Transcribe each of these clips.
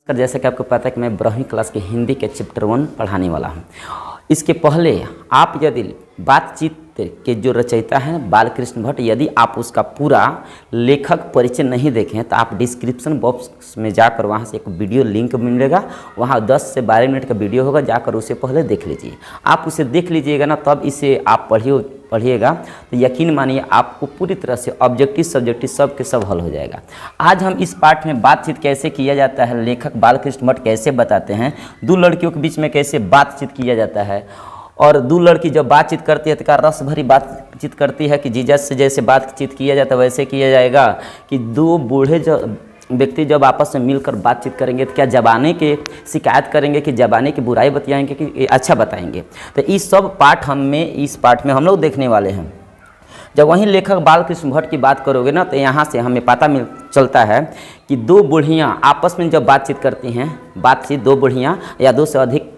जैसे कि आपको पता है कि मैं 12वीं क्लास के हिंदी के चैप्टर 1 पढ़ाने वाला हूँ। इसके पहले आप यदि बातचीत के जो रचयिता हैं बालकृष्ण भट्ट, यदि आप उसका पूरा लेखक परिचय नहीं देखें तो आप डिस्क्रिप्शन बॉक्स में जाकर वहाँ से एक वीडियो लिंक मिलेगा, वहाँ 10 से 12 मिनट का वीडियो होगा, जाकर उसे पहले देख लीजिए। आप उसे देख लीजिएगा ना, तब इसे आप पढ़िएगा तो यकीन मानिए आपको पूरी तरह से ऑब्जेक्टिव सब्जेक्टिव सब के सब हल हो जाएगा। आज हम इस पाठ में बातचीत कैसे किया जाता है, लेखक बालकृष्ण भट्ट कैसे बताते हैं, दो लड़कियों के बीच में कैसे बातचीत किया जाता है, और दो लड़की जब बातचीत करती है तो क्या रस भरी बातचीत करती है कि जीसस से जैसे बातचीत किया जाता है वैसे किया जाएगा, कि दो बूढ़े व्यक्ति जब आपस में मिलकर बातचीत करेंगे तो क्या ज़बाने के शिकायत करेंगे कि ज़बाने की बुराई बताएंगे कि अच्छा बताएंगे। तो इस सब पाठ इस पाठ में हम लोग देखने वाले हैं। जब वहीं लेखक बालकृष्ण भट्ट की बात करोगे ना तो यहाँ से हमें पता चलता है कि दो बुढ़ियाँ आपस में जब बातचीत करती हैं, दो बुढ़ियाँ या दो से अधिक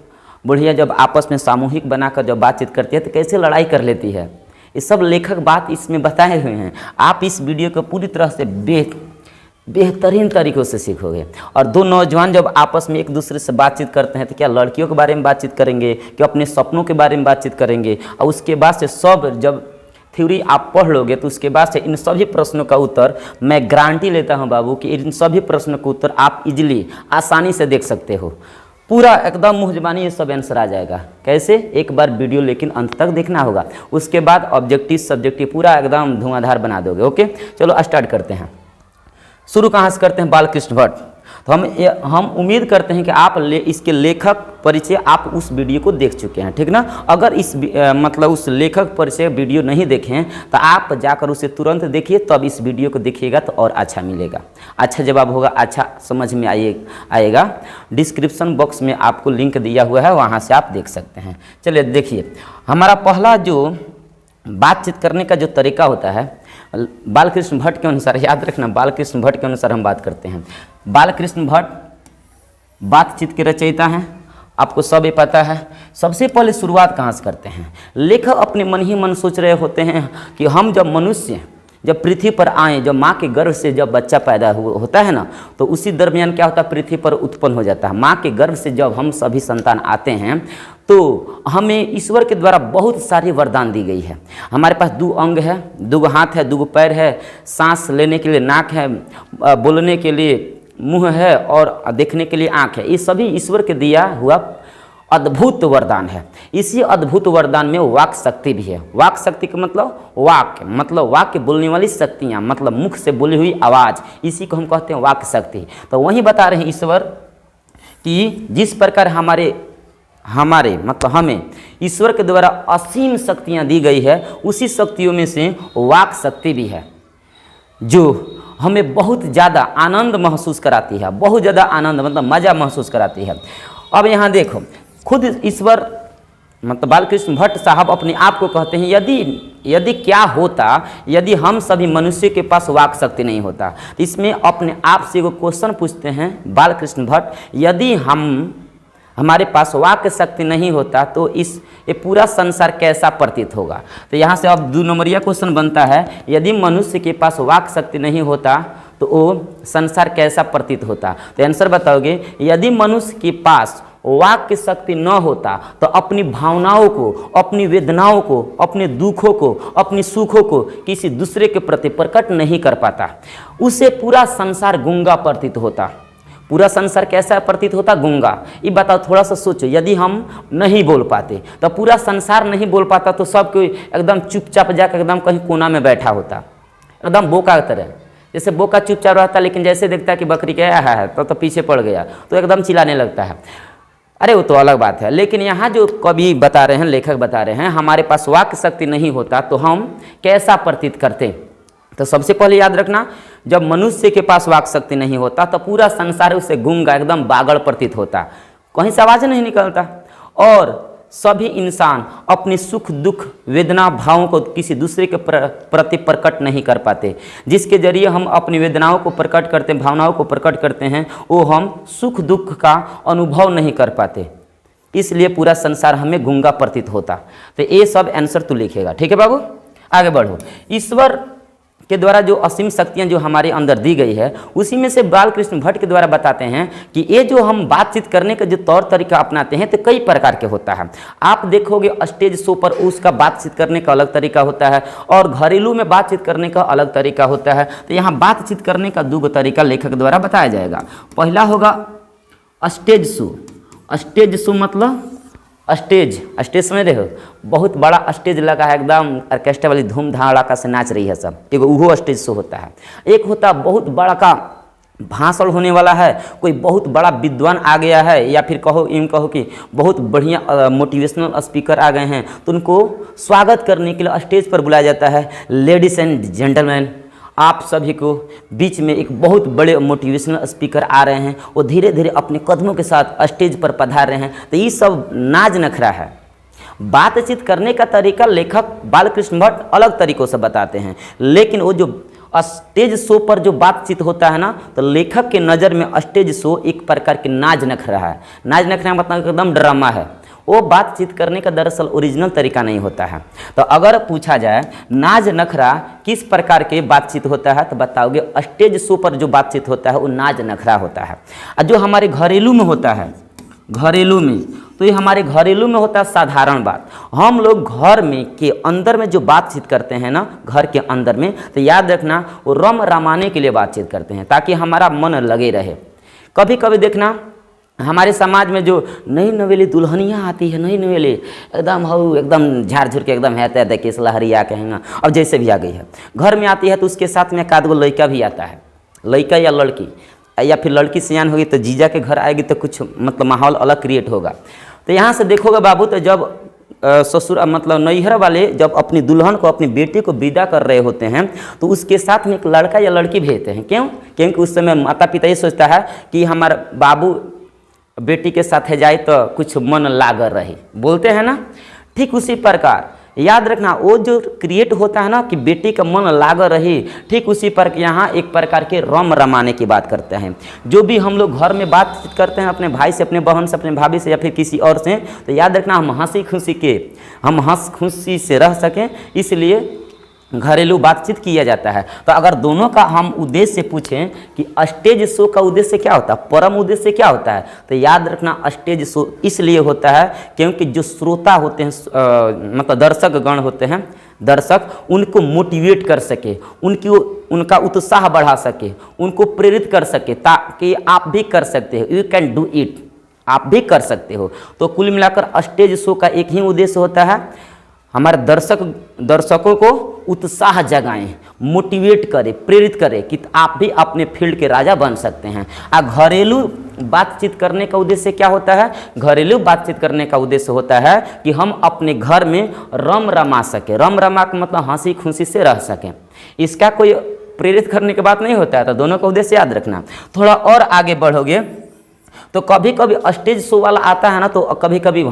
बुढ़िया जब आपस में सामूहिक बनाकर जब बातचीत करती है तो कैसे लड़ाई कर लेती है, ये सब लेखक बात इसमें बताए हुए हैं। आप इस वीडियो को पूरी तरह से बेहतरीन तरीक़ों से सीखोगे। और दो नौजवान जब आपस में एक दूसरे से बातचीत करते हैं तो क्या लड़कियों के बारे में बातचीत करेंगे, क्या अपने सपनों के बारे में बातचीत करेंगे, और उसके बाद से सब जब थ्योरी आप पढ़ लोगे तो उसके बाद से इन सभी प्रश्नों का उत्तर मैं गारंटी लेता हूं बाबू कि इन सभी प्रश्नों का उत्तर आप इजीली आसानी से देख सकते हो। पूरा एकदम मुँह ज़बानी ये सब आंसर आ जाएगा। कैसे? एक बार वीडियो लेकिन अंत तक देखना होगा, उसके बाद ऑब्जेक्टिव सब्जेक्टिव पूरा एकदम धुआंधार बना दोगे। ओके, चलो स्टार्ट करते हैं। शुरू कहाँ से करते हैं? बालकृष्ण भट्ट। तो हम उम्मीद करते हैं कि आप इसके लेखक परिचय आप उस वीडियो को देख चुके हैं, ठीक ना। अगर उस लेखक परिचय वीडियो नहीं देखें तो आप जाकर उसे तुरंत देखिए, तब इस वीडियो को देखिएगा तो और अच्छा मिलेगा, अच्छा जवाब होगा, अच्छा समझ में आएगा। डिस्क्रिप्शन बॉक्स में आपको लिंक दिया हुआ है, वहाँ से आप देख सकते हैं। चलिए देखिए, हमारा पहला जो बातचीत करने का जो तरीका होता है बालकृष्ण भट्ट के अनुसार, याद रखना बालकृष्ण भट्ट के अनुसार हम बात करते हैं। बालकृष्ण भट्ट बातचीत के रचयिता हैं, आपको सब ये पता है। सबसे पहले शुरुआत कहाँ से करते हैं? लेखक अपने मन ही मन सोच रहे होते हैं कि हम जब मनुष्य जब पृथ्वी पर आए, जब माँ के गर्भ से जब बच्चा पैदा होता है ना, तो उसी दरमियान क्या होता है, पृथ्वी पर उत्पन्न हो जाता है। माँ के गर्भ से जब हम सभी संतान आते हैं तो हमें ईश्वर के द्वारा बहुत सारी वरदान दी गई है। हमारे पास 2 अंग है, 2 हाथ है, 2 पैर है, सांस लेने के लिए नाक है, बोलने के लिए मुंह है और देखने के लिए आँख है। ये सभी ईश्वर के दिया हुआ अद्भुत वरदान है। इसी अद्भुत वरदान में वाक शक्ति भी है। वाक शक्ति का मतलब वाक्य बोलने वाली शक्तियाँ, मतलब मुख से बोली हुई आवाज़, इसी को हम कहते हैं वाक शक्ति। तो वहीं बता रहे हैं ईश्वर कि जिस प्रकार हमें ईश्वर के द्वारा असीम शक्तियाँ दी गई है, उसी शक्तियों में से वाक शक्ति भी है जो हमें बहुत ज़्यादा आनंद महसूस कराती है, बहुत ज़्यादा आनंद मतलब मज़ा महसूस कराती है। अब यहाँ देखो, खुद ईश्वर मतलब बालकृष्ण भट्ट साहब अपने आप को कहते हैं, यदि क्या होता यदि हम सभी मनुष्य के पास वाक शक्ति नहीं होता। तो इसमें अपने आप से वो क्वेश्चन पूछते हैं बालकृष्ण भट्ट, यदि हमारे पास वाक शक्ति नहीं होता तो ये पूरा संसार कैसा प्रतीत होगा। तो यहाँ से अब 2 नंबरिया क्वेश्चन बनता है, यदि मनुष्य के पास वाक शक्ति नहीं होता तो वो संसार कैसा प्रतीत होता। तो आंसर बताओगे, यदि मनुष्य के पास वाक की शक्ति न होता तो अपनी भावनाओं को, अपनी वेदनाओं को, अपने दुखों को, अपनी सुखों को किसी दूसरे के प्रति प्रकट नहीं कर पाता। उसे पूरा संसार गूंगा प्रतीत होता। पूरा संसार कैसा प्रतीत होता? गूंगा। ये बताओ, थोड़ा सा सोचो, यदि हम नहीं बोल पाते तो पूरा संसार नहीं बोल पाता तो सब कोई एकदम चुपचाप जाकर एकदम कहीं कोना में बैठा होता, एकदम बोका की तरह। जैसे बोका चुपचाप रहता, लेकिन जैसे देखता है कि बकरी क्या है तो पीछे पड़ गया तो एकदम चिल्लाने लगता है। अरे वो तो अलग बात है। लेकिन यहाँ जो कवि बता रहे हैं, लेखक बता रहे हैं, हमारे पास वाक शक्ति नहीं होता तो हम कैसा प्रतीत करते। तो सबसे पहले याद रखना, जब मनुष्य के पास वाक शक्ति नहीं होता तो पूरा संसार उसे गूंगा एकदम बागड़ प्रतीत होता, कहीं से आवाज़ नहीं निकलता, और सभी इंसान अपनी सुख दुख वेदना भावों को किसी दूसरे के प्रति प्रकट नहीं कर पाते। जिसके जरिए हम अपनी वेदनाओं को प्रकट करते हैं, भावनाओं को प्रकट करते हैं, वो हम सुख दुख का अनुभव नहीं कर पाते, इसलिए पूरा संसार हमें गूंगा प्रतीत होता। तो ये सब आंसर तू लिखेगा, ठीक है बाबू। आगे बढ़ो। ईश्वर के द्वारा जो असीम शक्तियाँ जो हमारे अंदर दी गई है, उसी में से बालकृष्ण भट्ट के द्वारा बताते हैं कि ये जो हम बातचीत करने का जो तौर तरीका अपनाते हैं तो कई प्रकार के होता है। आप देखोगे स्टेज शो पर उसका बातचीत करने का अलग तरीका होता है और घरेलू में बातचीत करने का अलग तरीका होता है। तो यहाँ बातचीत करने का दो तरीका लेखक द्वारा बताया जाएगा। पहला होगा स्टेज शो। स्टेज शो मतलब स्टेज समझ रहे हो, बहुत बड़ा स्टेज लगा है, एकदम ऑर्केस्ट्रा वाली धूम धड़ाका से नाच रही है सब, एक वो स्टेज शो होता है। एक होता है बहुत बड़ा का भाषण होने वाला है, कोई बहुत बड़ा विद्वान आ गया है या फिर कहो कि बहुत बढ़िया मोटिवेशनल स्पीकर आ गए हैं, तो उनको स्वागत करने के लिए स्टेज पर बुलाया जाता है। लेडीज एंड जेंटलमैन, आप सभी को बीच में एक बहुत बड़े मोटिवेशनल स्पीकर आ रहे हैं, वो धीरे धीरे अपने कदमों के साथ स्टेज पर पधार रहे हैं। तो ये सब नाज नखरा है। बातचीत करने का तरीका लेखक बालकृष्ण भट्ट अलग तरीक़ों से बताते हैं, लेकिन वो जो स्टेज शो पर जो बातचीत होता है ना, तो लेखक के नज़र में स्टेज शो एक प्रकार के नाज नखरा है। नाज नखरा मतलब एकदम ड्रामा है। वो बातचीत करने का दरअसल ओरिजिनल तरीका नहीं होता है। तो अगर पूछा जाए नाज नखरा किस प्रकार के बातचीत होता है, तो बताओगे स्टेज शो पर जो बातचीत होता है वो नाज नखरा होता है। और जो हमारे घरेलू में होता है, घरेलू में, तो ये हमारे घरेलू में होता है साधारण बात। हम लोग घर में के अंदर में जो बातचीत करते हैं ना, घर के अंदर में, तो याद रखना वो रम रमाने के लिए बातचीत करते हैं ताकि हमारा मन लगे रहे। कभी कभी देखना हमारे समाज में जो नई नवेली दुल्हनियाँ आती है, नई नवेली एकदम झाड़ झुर के एकदम है केस लहरिया कहेंगे, अब जैसे भी आ गई है, घर में आती है तो उसके साथ में एक आध गो लड़का भी आता है, लड़का या लड़की, या फिर लड़की सियान होगी तो जीजा के घर आएगी तो कुछ मतलब माहौल अलग क्रिएट होगा। तो यहाँ से देखोगे बाबू, तो जब ससुर मतलब नैहर वाले जब अपनी दुल्हन को, अपनी बेटी को विदा कर रहे होते हैं, तो उसके साथ में एक लड़का या लड़की भेजते हैं। क्यों? क्योंकि उस समय माता पिता ये सोचता है कि हमारा बाबू बेटी के साथ जाए तो कुछ मन लागर रहे, बोलते हैं ना। ठीक उसी प्रकार याद रखना वो जो क्रिएट होता है ना कि बेटी का मन लागर रहे, ठीक उसी पर यहाँ एक प्रकार के रम रमाने की बात करते हैं। जो भी हम लोग घर में बातचीत करते हैं अपने भाई से, अपने बहन से, अपने भाभी से या फिर किसी और से, तो याद रखना हम हंस खुशी से रह सकें, इसलिए घरेलू बातचीत किया जाता है। तो अगर दोनों का हम उद्देश्य पूछें कि स्टेज शो का उद्देश्य क्या होता है, परम उद्देश्य क्या होता है, तो याद रखना स्टेज शो इसलिए होता है क्योंकि जो श्रोता होते हैं, मतलब दर्शक गण होते हैं, दर्शक उनको मोटिवेट कर सके, उनका उत्साह बढ़ा सके, उनको प्रेरित कर सके, ताकि आप भी कर सकते हो, यू कैन डू इट, आप भी कर सकते हो। तो कुल मिलाकर स्टेज शो का एक ही उद्देश्य होता है, हमारे दर्शकों को उत्साह जगाएं, मोटिवेट करें, प्रेरित करें कि आप भी अपने फील्ड के राजा बन सकते हैं। घरेलू बातचीत करने का उद्देश्य क्या होता है? घरेलू बातचीत करने का उद्देश्य होता है कि हम अपने घर में रम रमा सकें। रम रमा का मतलब हंसी खुशी से रह सकें। इसका कोई प्रेरित करने की बात नहीं होता है। तो दोनों का उद्देश्य याद रखना। थोड़ा और आगे बढ़ोगे तो कभी कभी स्टेज शो वाला आता है ना, तो कभी कभी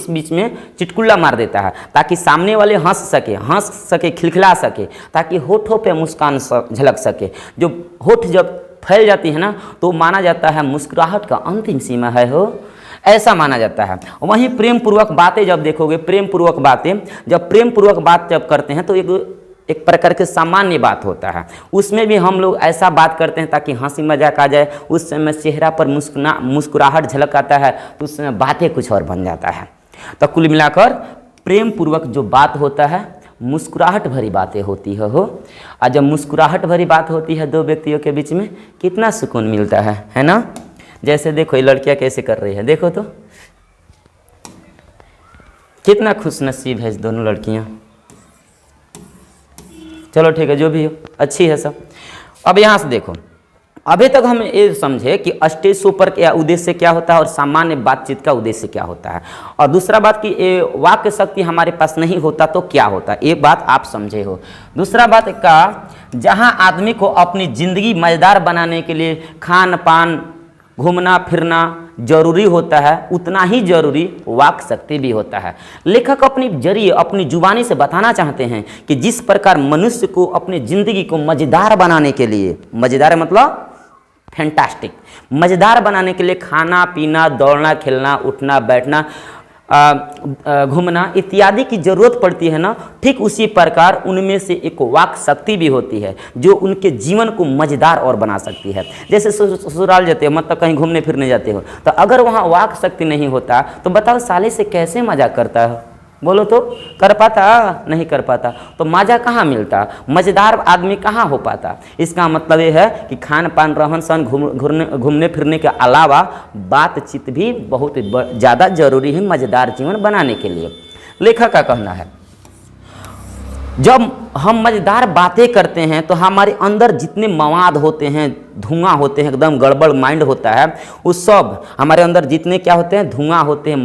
बीच में चिटकुल्ला मार देता है ताकि सामने वाले हंस सके, खिलखिला सके, ताकि होठों पे मुस्कान झलक सके। जो होठ जब फैल जाती है ना, तो माना जाता है मुस्कुराहट का अंतिम सीमा है हो, ऐसा माना जाता है। वहीं प्रेम पूर्वक बातें जब देखोगे, प्रेम पूर्वक बात जब करते हैं तो एक प्रकार के सामान्य बात होता है। उसमें भी हम लोग ऐसा बात करते हैं ताकि हंसी मजाक आ जाए। उस समय चेहरा पर मुस्कुराहट झलक आता है, तो उस समय बातें कुछ और बन जाता है। तो कुल मिलाकर प्रेम पूर्वक जो बात होता है, मुस्कुराहट भरी बातें होती है हो। और जब मुस्कुराहट भरी बात होती है दो व्यक्तियों के बीच में, कितना सुकून मिलता है ना। जैसे देखो ये लड़कियाँ कैसे कर रही है, देखो तो कितना खुशनसीब है दोनों लड़कियाँ। चलो ठीक है, जो भी हो अच्छी है सब। अब यहाँ से देखो, अभी तक हम ये समझे कि स्टेज शो पर क्या उद्देश्य क्या होता है और सामान्य बातचीत का उद्देश्य क्या होता है। और दूसरा बात कि ये वाक्य शक्ति हमारे पास नहीं होता तो क्या होता है, ये बात आप समझे हो। दूसरा बात का, जहाँ आदमी को अपनी ज़िंदगी मज़ेदार बनाने के लिए खान पान, घूमना फिरना जरूरी होता है, उतना ही जरूरी वाक शक्ति भी होता है। लेखक अपनी जरिए, अपनी जुबानी से बताना चाहते हैं कि जिस प्रकार मनुष्य को अपनी ज़िंदगी को मज़ेदार बनाने के लिए, मज़ेदार मतलब फैंटास्टिक, मज़ेदार बनाने के लिए खाना पीना, दौड़ना खेलना, उठना बैठना, घूमना इत्यादि की जरूरत पड़ती है ना, ठीक उसी प्रकार उनमें से एक वाक शक्ति भी होती है जो उनके जीवन को मजेदार और बना सकती है। जैसे ससुराल जाते हो, मतलब कहीं घूमने फिरने जाते हो, तो अगर वहाँ वाक शक्ति नहीं होता तो बताओ साले से कैसे मजा करता है, बोलो तो कर पाता? नहीं कर पाता। तो मज़ा कहाँ मिलता, मज़ेदार आदमी कहाँ हो पाता। इसका मतलब ये है कि खान पान रहन सहन घूमने फिरने के अलावा बातचीत भी बहुत ज़्यादा जरूरी है मज़ेदार जीवन बनाने के लिए। लेखक का कहना है जब हम मज़ेदार बातें करते हैं तो हमारे अंदर जितने मवाद होते हैं, धुआं होते हैं, एकदम गड़बड़ माइंड होता है, उस सब हमारे अंदर जितने क्या होते हैं, धुआं होते हैं,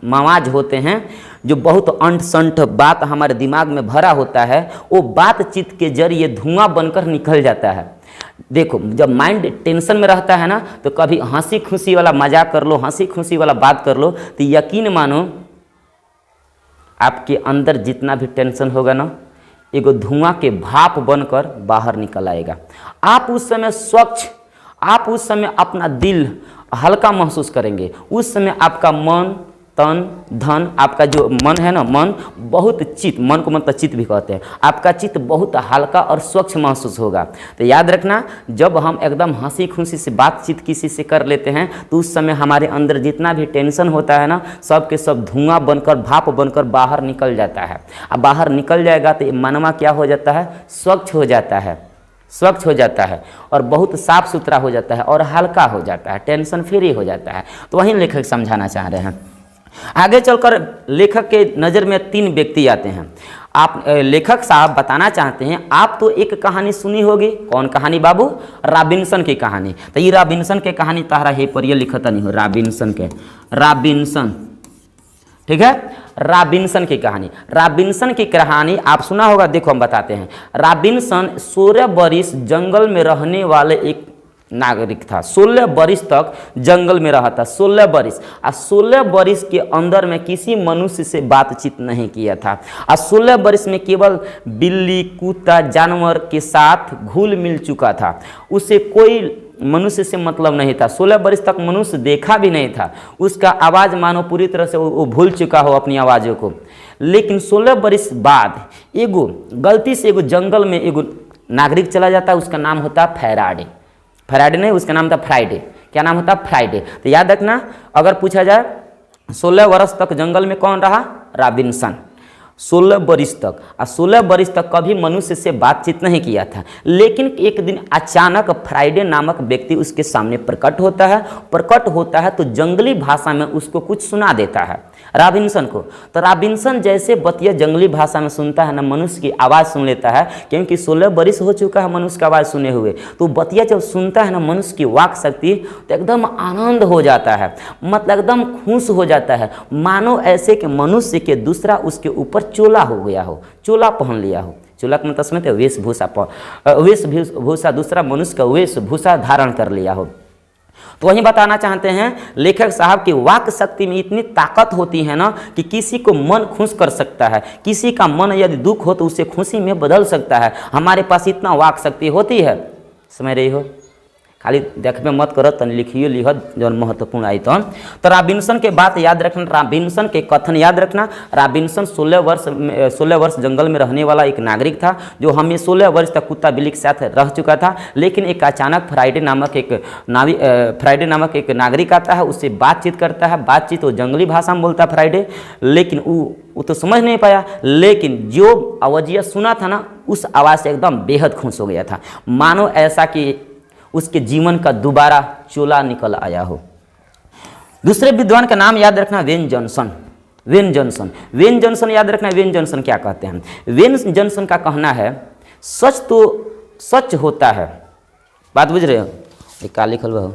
मवाज होते हैं, जो बहुत अंट संट बात हमारे दिमाग में भरा होता है, वो बातचीत के जरिए धुआं बनकर निकल जाता है। देखो जब माइंड टेंशन में रहता है ना, तो कभी हंसी खुशी वाला मजाक कर लो, हंसी खुशी वाला बात कर लो, तो यकीन मानो आपके अंदर जितना भी टेंशन होगा ना, एगो धुआं के भाप बनकर बाहर निकल आएगा। आप उस समय स्वच्छ, आप उस समय अपना दिल हल्का महसूस करेंगे। उस समय आपका मन तन धन, आपका जो मन है ना, मन बहुत चित्त, मन को मतलब चित्त भी कहते हैं, आपका चित्त बहुत हल्का और स्वच्छ महसूस होगा। तो याद रखना, जब हम एकदम हंसी खुशी से बातचीत किसी से कर लेते हैं तो उस समय हमारे अंदर जितना भी टेंशन होता है ना, सब के सब धुआं बनकर, भाप बनकर बाहर निकल जाता है। अब बाहर निकल जाएगा तो मनवा क्या हो जाता है, स्वच्छ हो जाता है, स्वच्छ हो जाता है और बहुत साफ सुथरा हो जाता है और हल्का हो जाता है, टेंशन फ्री हो जाता है। तो वहीं लेखक समझाना चाह रहे हैं। आगे चलकर लेखक के नज़र में 3 व्यक्ति आते हैं। आप लेखक साहब बताना चाहते हैं, आप तो एक कहानी सुनी होगी, कौन कहानी बाबू? रॉबिन्सन की कहानी। तो ये रॉबिन्सन के कहानी तारा है पर ये लिखता नहीं हो, रॉबिन्सन के, रॉबिन्सन, ठीक है, रॉबिन्सन की कहानी। रॉबिन्सन की कहानी आप सुना होगा, देखो हम बताते हैं। रॉबिन्सन 16 बरिस जंगल में रहने वाले एक नागरिक था। 16 बरिस तक जंगल में रहा था, 16 बरिस। और 16 बरिस के अंदर में किसी मनुष्य से बातचीत नहीं किया था। और 16 बरिस में केवल बिल्ली, कुत्ता, जानवर के साथ घुल मिल चुका था। उसे कोई मनुष्य से मतलब नहीं था। 16 बरिस तक मनुष्य देखा भी नहीं था। उसका आवाज़ मानो पूरी तरह से वो भूल चुका हो अपनी आवाज़ों को। लेकिन 16 बरिस बाद एगो गलती से एगो जंगल में एगो नागरिक चला जाता है, उसका नाम होता है फैराडे। फैराडे नहीं, उसका नाम था फ्राइडे। क्या नाम होता? फ्राइडे। तो याद रखना, अगर पूछा जाए 16 वर्ष तक जंगल में कौन रहा? रॉबिन्सन। 16 बरिस तक, और 16 बरिस तक कभी मनुष्य से बातचीत नहीं किया था। लेकिन एक दिन अचानक फ्राइडे नामक व्यक्ति उसके सामने प्रकट होता है। प्रकट होता है तो जंगली भाषा में उसको कुछ सुना देता है रॉबिन्सन को। तो रॉबिन्सन जैसे बतिया जंगली भाषा में सुनता है ना, मनुष्य की आवाज़ सुन लेता है, क्योंकि 16 बरिस हो चुका है मनुष्य की आवाज़ सुने हुए। तो बतिया जब सुनता है ना मनुष्य की वाक शक्ति, तो एकदम आनंद हो जाता है, मतलब एकदम खुश हो जाता है, मानो ऐसे कि मनुष्य के दूसरा उसके ऊपर चोला हो गया हो, चोला पहन लिया हो। चोला का मतलब समझते हो? वेशभूषा, दूसरा मनुष्य का वेशभूषा धारण कर लिया हो। तो वही बताना चाहते हैं लेखक साहब की वाक शक्ति में इतनी ताकत होती है ना कि किसी को मन खुश कर सकता है। किसी का मन यदि दुख हो तो उसे खुशी में बदल सकता है। हमारे पास इतना वाक शक्ति होती है, समझ रही हो? खाली देखबे मत करो, तन लिखिए लिखत जो महत्वपूर्ण आई। तो रॉबिन्सन के बात याद रखना, रॉबिन्सन के कथन याद रखना। रॉबिन्सन 16 वर्ष जंगल में रहने वाला एक नागरिक था, जो हमें 16 वर्ष तक कुत्ता बिल्ली के साथ रह चुका था। लेकिन एक अचानक फ्राइडे नामक एक नागरिक आता है, उससे बातचीत करता है। बातचीत वो जंगली भाषा में बोलता है फ्राइडे, लेकिन वो तो समझ नहीं पाया। लेकिन जो आवाज़िया सुना था ना, उस आवाज़ से एकदम बेहद खुश हो गया था, मानो ऐसा कि उसके जीवन का दोबारा चोला निकल आया हो। दूसरे विद्वान का नाम याद रखना, वेन जॉनसन। वेन जॉनसन याद रखना। वेन जॉनसन क्या कहते हैं? वेन जॉनसन का कहना है, सच तो सच होता है। बात बुझ रहे हो? एक का लिखल बा,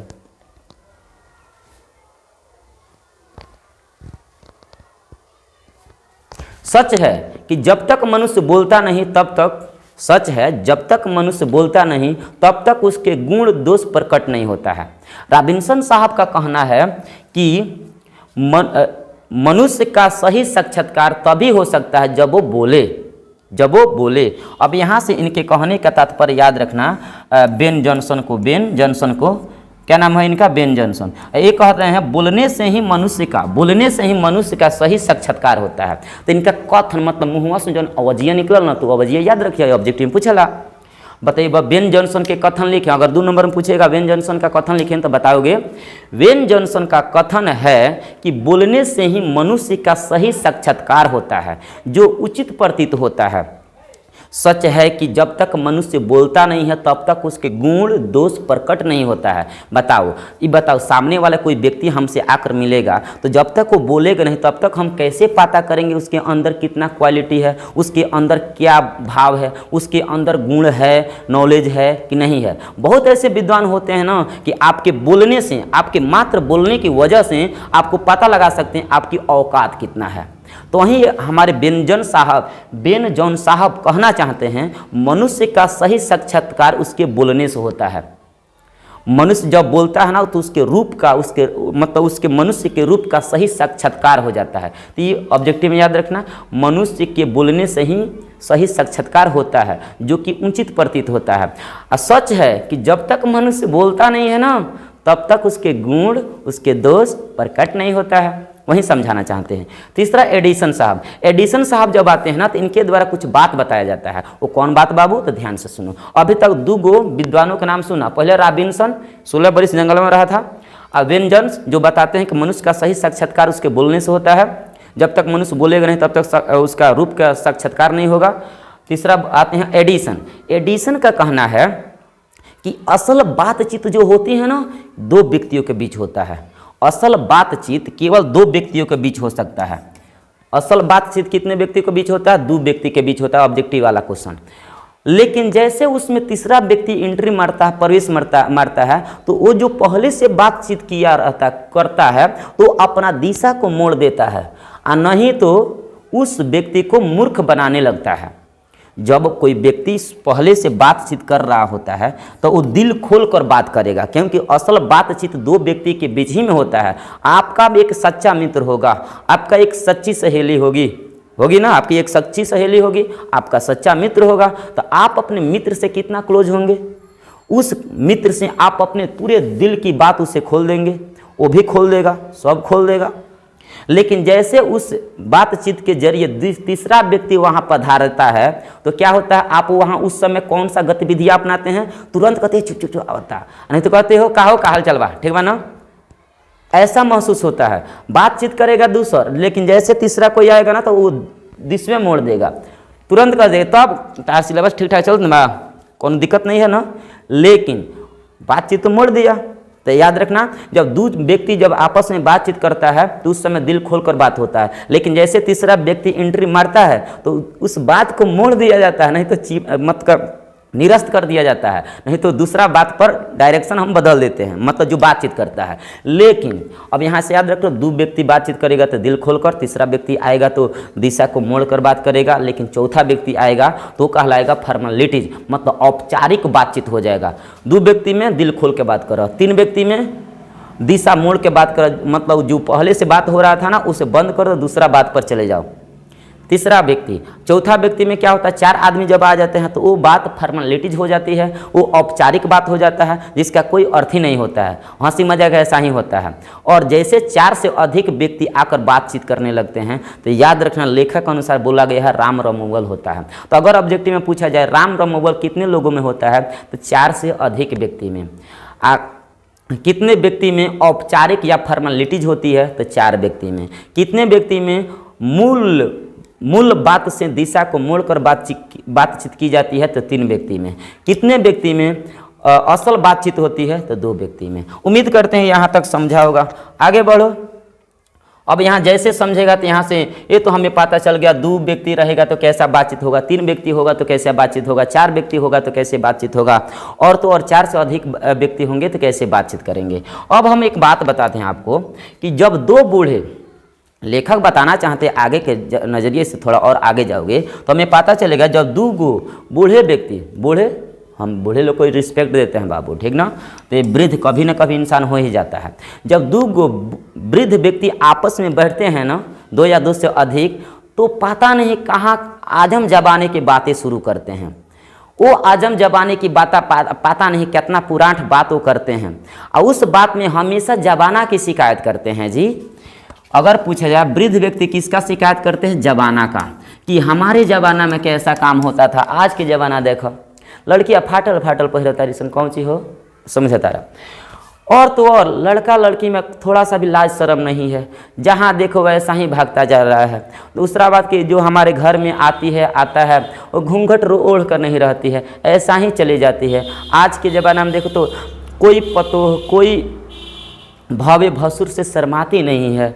सच है कि जब तक मनुष्य बोलता नहीं तब तक, सच है जब तक मनुष्य बोलता नहीं तब तक उसके गुण दोष प्रकट नहीं होता है। रॉबिन्सन साहब का कहना है कि मनुष्य का सही साक्षात्कार तभी हो सकता है जब वो बोले। अब यहाँ से इनके कहने का तात्पर्य याद रखना। बेन जॉनसन को क्या नाम है इनका, बेन जॉनसन। ये कह रहे हैं बोलने से ही मनुष्य का सही साक्षात्कार होता है। तो इनका कथन मतलब मुँह से जो अवजिया निकल ना, तो अवजिया याद रखिए, ऑब्जेक्टिव में पूछला। बताइए बेन जॉनसन के कथन लिखें, अगर 2 नंबर में पूछेगा बेन जॉनसन का कथन लिखें तो बताओगे। बेन जॉनसन का कथन है कि बोलने से ही मनुष्य का सही साक्षात्कार होता है, जो उचित प्रतीत होता है। सच है कि जब तक मनुष्य बोलता नहीं है तब तक उसके गुण दोष प्रकट नहीं होता है। बताओ सामने वाला कोई व्यक्ति हमसे आकर मिलेगा तो जब तक वो बोलेगा नहीं तब तक हम कैसे पता करेंगे उसके अंदर कितना क्वालिटी है, उसके अंदर क्या भाव है, उसके अंदर गुण है, नॉलेज है कि नहीं है। बहुत ऐसे विद्वान होते हैं ना कि आपके बोलने से, आपके मात्र बोलने की वजह से आपको पता लगा सकते हैं आपकी औकात कितना है। तो वहीं हमारे बेन जॉन साहब कहना चाहते हैं मनुष्य का सही साक्षात्कार उसके बोलने से होता है। मनुष्य जब बोलता है ना तो उसके रूप का, उसके मनुष्य के रूप का सही साक्षात्कार हो जाता है। तो ये ऑब्जेक्टिव में याद रखना, मनुष्य के बोलने से ही सही साक्षात्कार होता है जो कि उचित प्रतीत होता है। और सच है कि जब तक मनुष्य बोलता नहीं है ना तब तक उसके गुण, उसके दोष प्रकट नहीं होता है। वही समझाना चाहते हैं। तीसरा एडिसन साहब जब आते हैं ना तो इनके द्वारा कुछ बात बताया जाता है। वो कौन बात बाबू, तो ध्यान से सुनो। अभी तक 2 विद्वानों का नाम सुना। पहले रॉबिन्सन 16 बरस जंगल में रहा था, और बेन जॉन्स जो बताते हैं कि मनुष्य का सही साक्षात्कार उसके बोलने से होता है, जब तक मनुष्य बोलेगा नहीं तब तक उसका रूप का साक्षात्कार नहीं होगा। तीसरा आते हैं एडिसन का कहना है कि असल बातचीत जो होती है ना 2 व्यक्तियों के बीच होता है। असल बातचीत केवल 2 व्यक्तियों के बीच हो सकता है। असल बातचीत कितने व्यक्ति के बीच होता है, 2 व्यक्ति के बीच होता है, ऑब्जेक्टिव वाला क्वेश्चन। लेकिन जैसे उसमें तीसरा व्यक्ति एंट्री मारता है, प्रवेश मारता है, तो वो जो पहले से बातचीत करता है तो अपना दिशा को मोड़ देता है, और नहीं तो उस व्यक्ति को मूर्ख बनाने लगता है। जब कोई व्यक्ति पहले से बातचीत कर रहा होता है तो वो दिल खोल कर बात करेगा, क्योंकि असल बातचीत 2 व्यक्ति के बीच ही में होता है। आपका भी एक सच्चा मित्र होगा, आपका एक सच्ची सहेली होगी ना, आपकी एक सच्ची सहेली होगी, आपका सच्चा मित्र होगा। तो आप अपने मित्र से कितना क्लोज होंगे, उस मित्र से आप अपने पूरे दिल की बात उसे खोल देंगे, वो भी खोल देगा, सब खोल देगा। लेकिन जैसे उस बातचीत के जरिए तीसरा व्यक्ति वहां पधारता है तो क्या होता है, आप वहां उस समय कौन सा गतिविधियां अपनाते हैं, तुरंत कहते हैं चुप आवता, नहीं तो कहते हो का हाल चल बा, ठीक बा ना। ऐसा महसूस होता है। बातचीत करेगा दूसरा, लेकिन जैसे तीसरा कोई आएगा ना तो वो दिश में मोड़ देगा, तुरंत कर देगा, तब तार सिलेबस ठीक ठाक चल बा, कोई दिक्कत नहीं है ना। लेकिन बातचीत तो मोड़ दिया। तो याद रखना, जब 2 व्यक्ति जब आपस में बातचीत करता है तो उस समय दिल खोलकर बात होता है, लेकिन जैसे तीसरा व्यक्ति एंट्री मारता है तो उस बात को मोड़ दिया जाता है, नहीं तो निरस्त कर दिया जाता है, नहीं तो दूसरा बात पर डायरेक्शन हम बदल देते हैं, मतलब जो बातचीत करता है। लेकिन अब यहाँ से याद रखो, 2 व्यक्ति बातचीत करेगा तो दिल खोलकर, तीसरा व्यक्ति आएगा तो दिशा को मोड़कर बात करेगा, लेकिन चौथा व्यक्ति आएगा तो कहलाएगा फॉर्मेलिटीज, मतलब औपचारिक बातचीत हो जाएगा। 2 व्यक्ति में दिल खोल के बात करो, 3 व्यक्ति में दिशा मोड़ के बात करो, मतलब जो पहले से बात हो रहा था ना उसे बंद करो, दूसरा बात पर चले जाओ। तीसरा व्यक्ति, चौथा व्यक्ति में क्या होता है, 4 आदमी जब आ जाते हैं तो वो बात फॉर्मेलिटीज हो जाती है, वो औपचारिक बात हो जाता है जिसका कोई अर्थ ही नहीं होता है, हंसी मजाक ऐसा ही होता है। और जैसे 4 से अधिक व्यक्ति आकर बातचीत करने लगते हैं तो याद रखना, लेखक अनुसार बोला गया है राम रमोवल होता है। तो अगर ऑब्जेक्टिव में पूछा जाए राम रमोवल कितने लोगों में होता है, तो 4 से अधिक व्यक्ति में। कितने व्यक्ति में औपचारिक या फॉर्मेलिटीज होती है, तो 4 व्यक्ति में। कितने व्यक्ति में मूल बात से दिशा को मोड़कर बातचीत की जाती है, तो 3 व्यक्ति में। कितने व्यक्ति में असल बातचीत होती है, तो 2 व्यक्ति में। उम्मीद करते हैं यहाँ तक समझा होगा। आगे बढ़ो। अब यहाँ जैसे समझेगा तो यहाँ से ये तो हमें पता चल गया, 2 व्यक्ति रहेगा तो कैसा बातचीत होगा, 3 व्यक्ति होगा तो कैसे बातचीत होगा, 4 व्यक्ति होगा तो कैसे बातचीत होगा, और तो और 4 से अधिक व्यक्ति होंगे तो कैसे बातचीत करेंगे। अब हम एक बात बताते हैं आपको कि जब 2 बूढ़े, लेखक बताना चाहते हैं आगे के नज़रिए से थोड़ा और आगे जाओगे तो हमें पता चलेगा, जब 2 बूढ़े व्यक्ति, हम बूढ़े लोग को रिस्पेक्ट देते हैं बाबू, ठीक ना, तो वृद्ध कभी ना कभी इंसान हो ही जाता है। जब 2 वृद्ध व्यक्ति आपस में बैठते हैं ना, 2 या 2 से अधिक, तो पता नहीं कहाँ आजम जमाने की बातें शुरू करते हैं। वो आजम जबाने की बात पता नहीं कितना पुराठ बात वो करते हैं और उस बात में हमेशा जबाना की शिकायत करते हैं जी। अगर पूछा जाए वृद्ध व्यक्ति किसका शिकायत करते हैं? जबाना का, कि हमारे जमाना में कैसा काम होता था, आज के जमाना देखो लड़कियाँ फाटल फाटल पहिरता रिसन कौन सी हो समझ तारा। और तो और लड़का लड़की में थोड़ा सा भी लाज शर्म नहीं है, जहाँ देखो वैसा ही भागता जा रहा है। दूसरा बात कि जो हमारे घर में आती है आता है वो घूंघट ओढ़ कर नहीं रहती है, ऐसा ही चली जाती है। आज के ज़माना में देखो तो कोई पतोह कोई भावे भसुर से शर्माती नहीं है।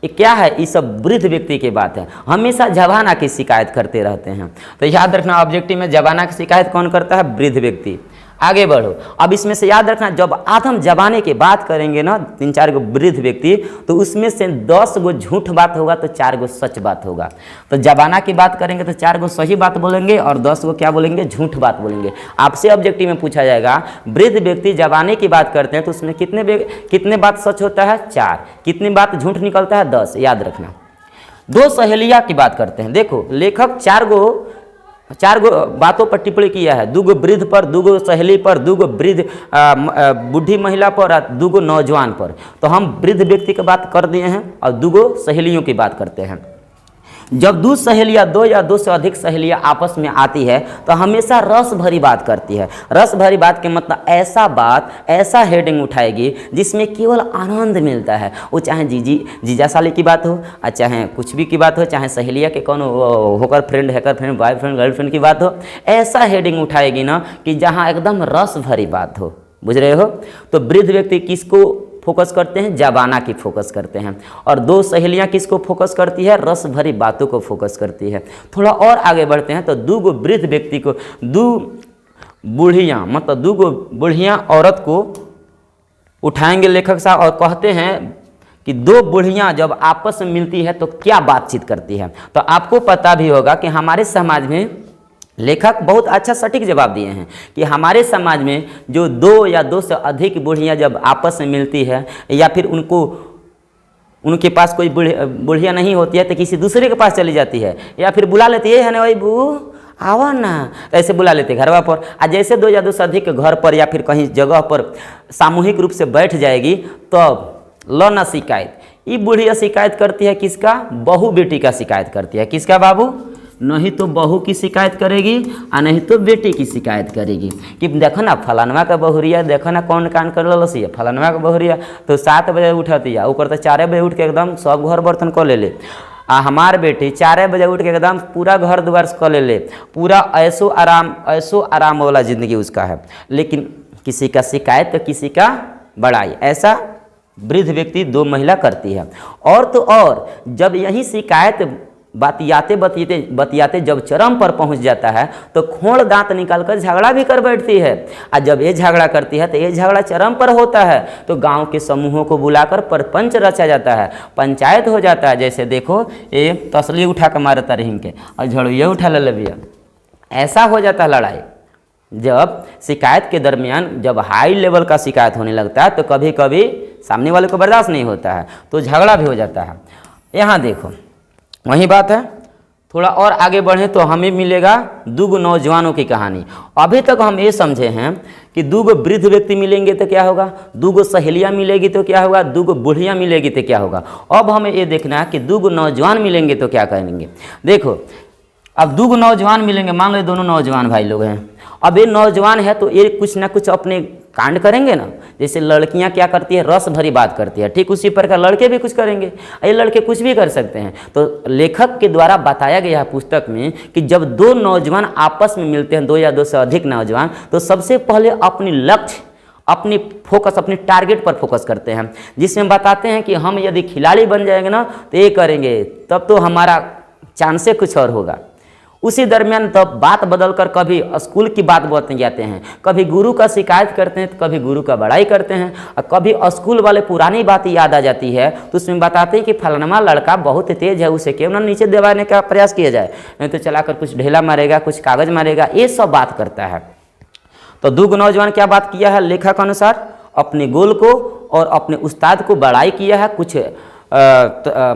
ये क्या है? ये सब वृद्ध व्यक्ति की बात है, हमेशा जबाना की शिकायत करते रहते हैं। तो याद रखना ऑब्जेक्टिव में जबाना की शिकायत कौन करता है? वृद्ध व्यक्ति। आगे बढ़ो, अब इसमें से याद रखना जब आदम जबाने की बात करेंगे ना 3-4 गो वृद्ध व्यक्ति, तो उसमें से 10 गो झूठ बात होगा तो 4 गो सच बात होगा। तो जबाना की बात करेंगे तो 4 गो सही बात बोलेंगे और 10 गो क्या बोलेंगे? झूठ बात बोलेंगे। आपसे ऑब्जेक्टिव में पूछा जाएगा वृद्ध व्यक्ति जबाने की बात करते हैं तो उसमें कितने बात सच होता है? 4। कितनी बात झूठ निकलता है? 10। याद रखना। 2 सहेलियाँ की बात करते हैं। देखो लेखक 4 गो बातों पर टिप्पणी किया है, 2 गो वृद्ध पर, 2 गो सहेली पर, 2 गो वृद्ध बूढ़ी महिला पर और 2 गो नौजवान पर। तो हम वृद्ध व्यक्ति की बात कर दिए हैं और 2 गो सहेलियों की बात करते हैं। जब 2 सहेलियाँ 2 या 2 से अधिक सहेलियाँ आपस में आती है तो हमेशा रस भरी बात करती है। रस भरी बात के मतलब ऐसा बात, ऐसा हेडिंग उठाएगी जिसमें केवल आनंद मिलता है। वो चाहे जीजा साली की बात हो, चाहे कुछ भी की बात हो, चाहे सहेलिया के कौन होकर friend, hacker friend, boyfriend, girlfriend की बात हो, ऐसा हेडिंग उठाएगी ना कि जहाँ एकदम रस भरी बात हो। बुझ रहे हो? तो वृद्ध व्यक्ति किसको फोकस करते हैं? जबाना की फोकस करते हैं। और 2 सहेलियां किसको फोकस करती है? रस भरी बातों को फोकस करती है। थोड़ा और आगे बढ़ते हैं तो 2 गो वृद्ध व्यक्ति को 2 बूढ़ियाँ मतलब 2 गो बूढ़ियाँ औरत को उठाएंगे लेखक साहब और कहते हैं कि 2 बूढ़ियाँ जब आपस में मिलती है तो क्या बातचीत करती है। तो आपको पता भी होगा कि हमारे समाज में लेखक बहुत अच्छा सटीक जवाब दिए हैं कि हमारे समाज में जो 2 या 2 से अधिक बूढ़ियाँ जब आपस में मिलती है या फिर उनके पास कोई बूढ़िया नहीं होती है तो किसी दूसरे के पास चली जाती है या फिर बुला लेती है ना, वही बू आवा ना, ऐसे बुला लेते घरवा पर। आ जैसे 2 या 2 से अधिक घर पर या फिर कहीं जगह पर सामूहिक रूप से बैठ जाएगी तो लो ना शिकायत। ये बूढ़िया शिकायत करती है किसका? बहू बेटी का शिकायत करती है। किसका बाबू? नहीं तो बहू की शिकायत करेगी और नहीं तो बेटी की शिकायत करेगी कि देखो ना फलानवा का बहुरिया, देखो ना कौन कान कर लसी है फलानवा का बहुरिया तो 7 बजे उठती है, ओकर तो 4 बजे उठ के एकदम सब घर बर्तन कर ले आ हमार बेटी 4 बजे उठ के एकदम पूरा घर द्वार कर ले, पूरा ऐसो आराम वाला ज़िंदगी उसका है। लेकिन किसी का शिकायत तो किसी का बड़ाई, ऐसा वृद्ध व्यक्ति 2 महिला करती है। और तो और जब यही शिकायत बतियाते जब चरम पर पहुंच जाता है तो खोड़ दांत निकालकर झगड़ा भी कर बैठती है। और जब ये झगड़ा करती है तो ये झगड़ा चरम पर होता है तो गांव के समूहों को बुलाकर परपंच रचा जाता है, पंचायत हो जाता है। जैसे देखो ये तसली उठा कर मारता रहीम के और झड़ुया उठा ले लिया, ऐसा हो जाता है लड़ाई। जब शिकायत के दरमियान जब हाई लेवल का शिकायत होने लगता है तो कभी कभी सामने वाले को बर्दाश्त नहीं होता है तो झगड़ा भी हो जाता है। यहाँ देखो वही बात है। थोड़ा और आगे बढ़ें तो हमें मिलेगा 2 गो नौजवानों की कहानी। अभी तक हम ये समझे हैं कि 2 गो वृद्ध व्यक्ति मिलेंगे तो क्या होगा, 2 गो सहेलियाँ मिलेगी तो क्या होगा, 2 गो बूढ़ियाँ मिलेगी तो क्या होगा। अब हमें ये देखना है कि 2 गो नौजवान मिलेंगे तो क्या करेंगे। देखो अब 2 गो नौजवान मिलेंगे, मान लो दोनों नौजवान भाई लोग हैं। अब ये नौजवान है तो ये कुछ ना कुछ अपने कांड करेंगे ना। जैसे लड़कियां क्या करती है, रस भरी बात करती है, ठीक उसी प्रकार लड़के भी कुछ करेंगे। ये लड़के कुछ भी कर सकते हैं। तो लेखक के द्वारा बताया गया है पुस्तक में कि जब 2 नौजवान आपस में मिलते हैं, 2 या 2 से अधिक नौजवान, तो सबसे पहले अपनी लक्ष्य, अपनी फोकस, अपनी टारगेट पर फोकस करते हैं, जिसमें बताते हैं कि हम यदि खिलाड़ी बन जाएंगे ना तो ये करेंगे, तब तो हमारा चांस कुछ और होगा। उसी दरमियान तब बात बदलकर कभी स्कूल की बात बोलते जाते हैं, कभी गुरु का शिकायत करते हैं तो कभी गुरु का बड़ाई करते हैं, और कभी स्कूल वाले पुरानी बात याद आ जाती है तो उसमें बताते हैं कि फलाना लड़का बहुत तेज है, उसे क्यों ना नीचे दबाने का प्रयास किया जाए, नहीं तो चलाकर कुछ ढेला मारेगा, कुछ कागज मारेगा, ये सब बात करता है। तो 2 नौजवान क्या बात किया है लेखक अनुसार, अपने गोल को और अपने उस्ताद को बड़ाई किया है, कुछ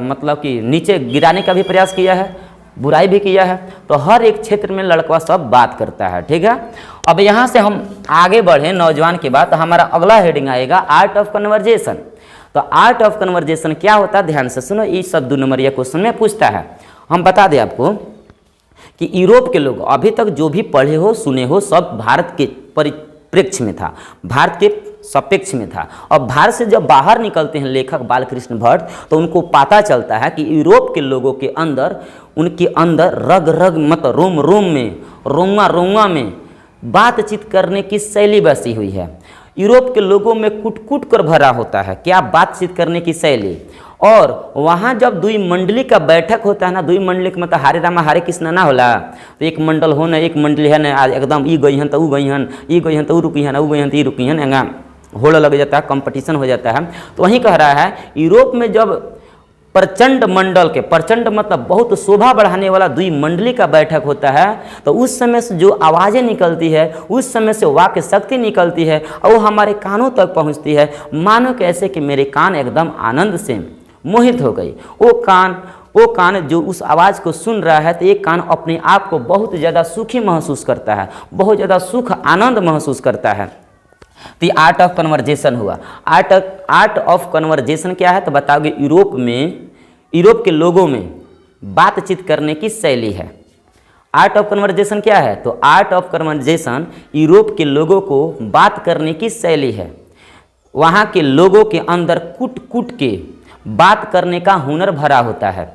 मतलब कि नीचे गिराने का भी प्रयास किया है। बुराई भी किया है। तो हर एक क्षेत्र में लड़का सब बात करता है, ठीक है। अब यहाँ से हम आगे बढ़े नौजवान के बाद, तो हमारा अगला हेडिंग आएगा आर्ट ऑफ कन्वर्जेशन। तो आर्ट ऑफ कन्वर्जेशन क्या होता है, ध्यान से सुनो, ये सब 2 नंबरिया क्वेश्चन में पूछता है। हम बता दें आपको कि यूरोप के लोग अभी तक जो भी पढ़े हो सुने हो सब भारत के परिप्रेक्ष्य में था, भारत के सापेक्ष में था। और भारत से जब बाहर निकलते हैं लेखक बालकृष्ण भट्ट, तो उनको पता चलता है कि यूरोप के लोगों के अंदर, उनके अंदर रग रग मत रोम रोम में, रोंगा रोंगा में बातचीत करने की शैली बसी हुई है। यूरोप के लोगों में कुट कुट कर भरा होता है क्या बातचीत करने की शैली। और वहाँ जब दुई मंडली का बैठक होता है ना, दुई मंडली का मतलब हरे रामा हरे कृष्ण ना होला, तो एक मंडल हो ना, एक मंडली है ना, आज एकदम ई गई हन तो ऊ गई हन, ई गई हन तो ऊ रुकी हन, ऊ गई हन तो ई रुकी हन, एंगा होड़ लग जाता है, कंपटीशन हो जाता है। तो वहीं कह रहा है यूरोप में जब प्रचंड मंडल के, प्रचंड मतलब बहुत शोभा बढ़ाने वाला दुई मंडली का बैठक होता है, तो उस समय से जो आवाज़ें निकलती है, उस समय से वाक्य शक्ति निकलती है और वो हमारे कानों तक पहुंचती है। मानो कैसे कि मेरे कान एकदम आनंद से मोहित हो गई। वो कान जो उस आवाज़ को सुन रहा है, तो एक कान अपने आप को बहुत ज़्यादा सुखी महसूस करता है, बहुत ज़्यादा सुख आनंद महसूस करता है। तो ये आर्ट ऑफ कन्वर्जेशन हुआ। आर्ट ऑफ कन्वर्जेशन क्या है, तो बताओगे यूरोप के लोगों में बातचीत करने की शैली है। आर्ट ऑफ कन्वर्जेशन क्या है, तो आर्ट ऑफ कन्वर्जेशन यूरोप के लोगों को बात करने की शैली है। वहाँ के लोगों के अंदर कुट कुट के बात करने का हुनर भरा होता है।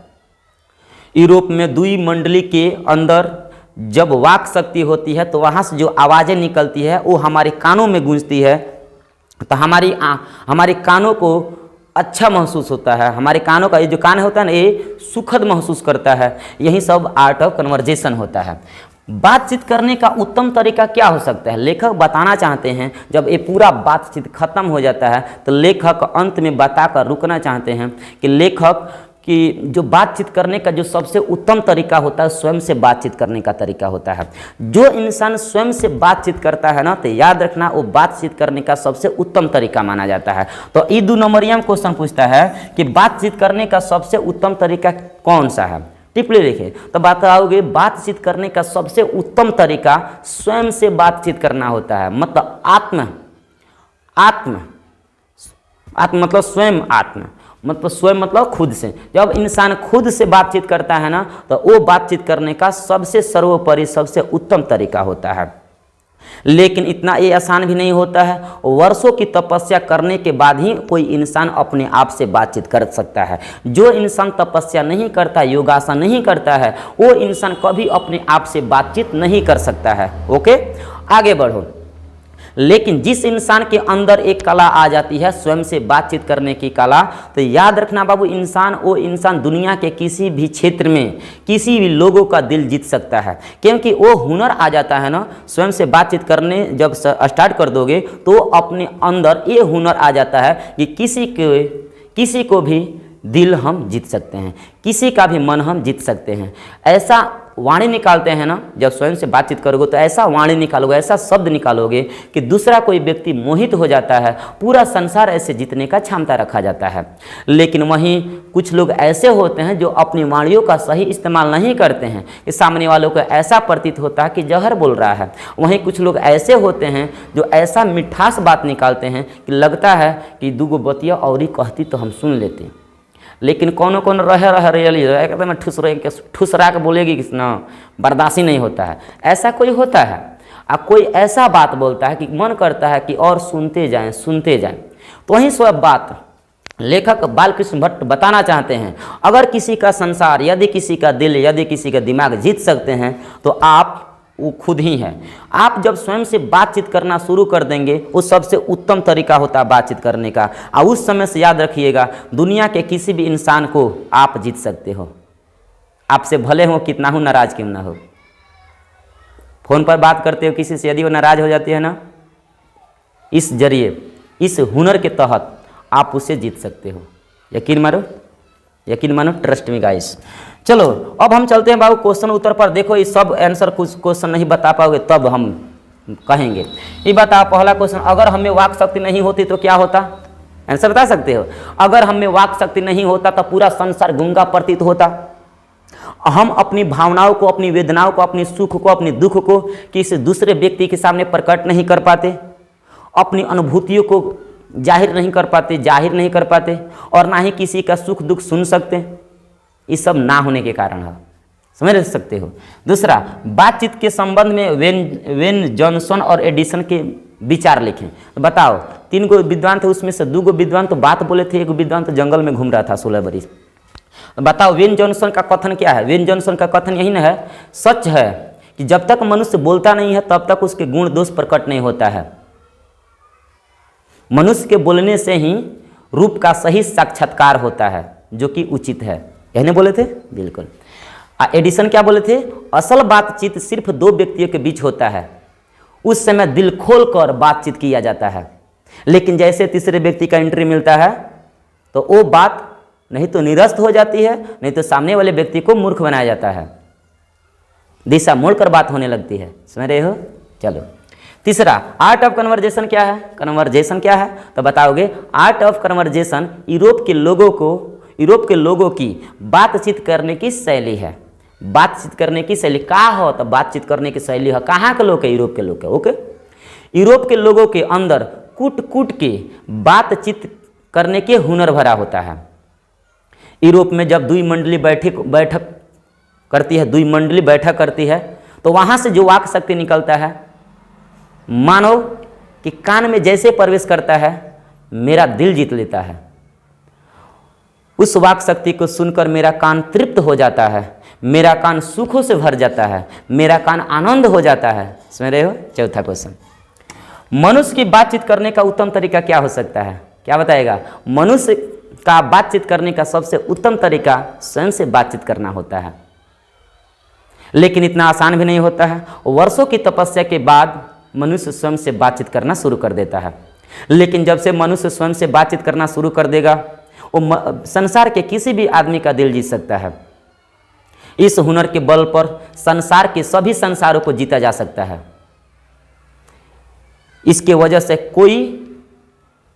यूरोप में दुई मंडली के अंदर जब वाक शक्ति होती है, तो वहाँ से जो आवाज़ें निकलती है वो हमारे कानों में गूंजती है, तो हमारे कानों को अच्छा महसूस होता है। हमारे कानों का ये जो कान होता है ना, ये सुखद महसूस करता है। यही सब आर्ट ऑफ कन्वर्जेशन होता है। बातचीत करने का उत्तम तरीका क्या हो सकता है, लेखक बताना चाहते हैं। जब ये पूरा बातचीत खत्म हो जाता है, तो लेखक अंत में बताकर रुकना चाहते हैं कि लेखक कि जो बातचीत करने का जो सबसे उत्तम तरीका होता है, स्वयं से बातचीत करने का तरीका होता है। जो इंसान स्वयं से बातचीत करता है ना, तो याद रखना वो बातचीत करने का सबसे उत्तम तरीका माना जाता है। तो ये 2 नंबरिया में क्वेश्चन पूछता है कि बातचीत करने का सबसे उत्तम तरीका कौन सा है, टिप्पणी लिखे। तो बताओगे बातचीत करने का सबसे उत्तम तरीका स्वयं से बातचीत करना होता है। मतलब आत्म मतलब स्वयं, आत्म मतलब स्वयं मतलब खुद से। जब इंसान खुद से बातचीत करता है ना, तो वो बातचीत करने का सबसे सर्वोपरि सबसे उत्तम तरीका होता है। लेकिन इतना ये आसान भी नहीं होता है। वर्षों की तपस्या करने के बाद ही कोई इंसान अपने आप से बातचीत कर सकता है। जो इंसान तपस्या नहीं करता, योगासन नहीं करता है, वो इंसान कभी अपने आप से बातचीत नहीं कर सकता है। ओके, आगे बढ़ो। लेकिन जिस इंसान के अंदर एक कला आ जाती है, स्वयं से बातचीत करने की कला, तो याद रखना बाबू, वो इंसान दुनिया के किसी भी क्षेत्र में किसी भी लोगों का दिल जीत सकता है। क्योंकि वो हुनर आ जाता है ना, स्वयं से बातचीत करने जब स्टार्ट कर दोगे, तो अपने अंदर ये हुनर आ जाता है कि किसी को भी दिल हम जीत सकते हैं, किसी का भी मन हम जीत सकते हैं। ऐसा वाणी निकालते हैं ना, जब स्वयं से बातचीत करोगे तो ऐसा वाणी निकालोगे, ऐसा शब्द निकालोगे कि दूसरा कोई व्यक्ति मोहित हो जाता है। पूरा संसार ऐसे जीतने का क्षमता रखा जाता है। लेकिन वहीं कुछ लोग ऐसे होते हैं जो अपनी वाणियों का सही इस्तेमाल नहीं करते हैं, कि सामने वालों को ऐसा प्रतीत होता है कि जहर बोल रहा है। वहीं कुछ लोग ऐसे होते हैं जो ऐसा मिठास बात निकालते हैं कि लगता है कि दूगो बतिया और ही कहती तो हम सुन लेते। लेकिन कौन रह रियली एकदम ठुसरा के बोलेगी किस ना, बर्दाश्त ही नहीं होता है। ऐसा कोई होता है, और कोई ऐसा बात बोलता है कि मन करता है कि और सुनते जाएं। तो वही सब बात लेखक बालकृष्ण भट्ट बताना चाहते हैं। अगर किसी का संसार, यदि किसी का दिल, यदि किसी का दिमाग जीत सकते हैं, तो आप वो खुद ही है। आप जब स्वयं से बातचीत करना शुरू कर देंगे, वो सबसे उत्तम तरीका होता है बातचीत करने का। और उस समय से याद रखिएगा, दुनिया के किसी भी इंसान को आप जीत सकते हो। आपसे भले हो कितना हो, नाराज क्यों ना हो। फोन पर बात करते हो किसी से, यदि वो नाराज हो जाती है ना, इस जरिए, इस हुनर के तहत आप उसे जीत सकते हो। यकीन मानो, ट्रस्ट मी गाइस। चलो अब हम चलते हैं बाबू क्वेश्चन उत्तर पर। देखो ये सब आंसर कुछ क्वेश्चन नहीं बता पाओगे तब हम कहेंगे। ये बताओ पहला क्वेश्चन, अगर हमें वाक शक्ति नहीं होती तो क्या होता? आंसर बता सकते हो? अगर हमें वाक शक्ति नहीं होता तो पूरा संसार गूंगा प्रतीत होता। हम अपनी भावनाओं को, अपनी वेदनाओं को, अपनी सुख को, अपनी दुख को किसी दूसरे व्यक्ति के सामने प्रकट नहीं कर पाते, अपनी अनुभूतियों को जाहिर नहीं कर पाते और ना ही किसी का सुख दुख सुन सकते। ये सब ना होने के कारण है, समझ सकते हो। दूसरा, बातचीत के संबंध में वेन जॉनसन और एडिसन के विचार लिखें। तो बताओ, 3 गो विद्वान थे, उसमें से 2 गो विद्वान तो बात बोले थे, 1 विद्वान तो जंगल में घूम रहा था 16 बरिस। बताओ वेन जॉनसन का कथन क्या है? वेन जॉनसन का कथन यही ना है, सच है कि जब तक मनुष्य बोलता नहीं है तब तक उसके गुण दोष प्रकट नहीं होता है। मनुष्य के बोलने से ही रूप का सही साक्षात्कार होता है, जो कि उचित है। यही बोले थे, बिल्कुल। एडिसन क्या बोले थे? असल बातचीत सिर्फ 2 व्यक्तियों के बीच होता है, उस समय दिल खोलकर बातचीत किया जाता है, लेकिन जैसे तीसरे व्यक्ति का एंट्री मिलता है तो वो बात नहीं तो निरस्त हो जाती है, नहीं तो सामने वाले व्यक्ति को मूर्ख बनाया जाता है, दिशा मोड़कर बात होने लगती है। समझ रहे हो? चलो, तीसरा, आर्ट ऑफ कन्वर्जेशन क्या है? कन्वर्जेशन क्या है तो बताओगे, आर्ट ऑफ कन्वर्जेशन यूरोप के लोगों की बातचीत करने की शैली है। बातचीत करने की शैली का हो तो बातचीत करने की शैली है। कहाँ के लोग है? यूरोप के लोग है। ओके, यूरोप के लोगों के अंदर कूट के बातचीत करने के हुनर भरा होता है। यूरोप में जब 2 मंडली बैठक करती है तो वहाँ से जो वाक शक्ति निकलता है, मानो कि कान में जैसे प्रवेश करता है मेरा दिल जीत लेता है। उस वाक शक्ति को सुनकर मेरा कान तृप्त हो जाता है, मेरा कान सुखों से भर जाता है, मेरा कान आनंद हो जाता है। समझ रहे हो? चौथा क्वेश्चन, मनुष्य की बातचीत करने का उत्तम तरीका क्या हो सकता है? क्या बताएगा? मनुष्य का बातचीत करने का सबसे उत्तम तरीका स्वयं से बातचीत करना होता है, लेकिन इतना आसान भी नहीं होता है। वर्षों की तपस्या के बाद मनुष्य स्वयं से बातचीत करना शुरू कर देता है, लेकिन जब से मनुष्य स्वयं से बातचीत करना शुरू कर देगा, वो संसार के किसी भी आदमी का दिल जीत सकता है। इस हुनर के बल पर संसार के सभी संसारों को जीता जा सकता है। इसके वजह से कोई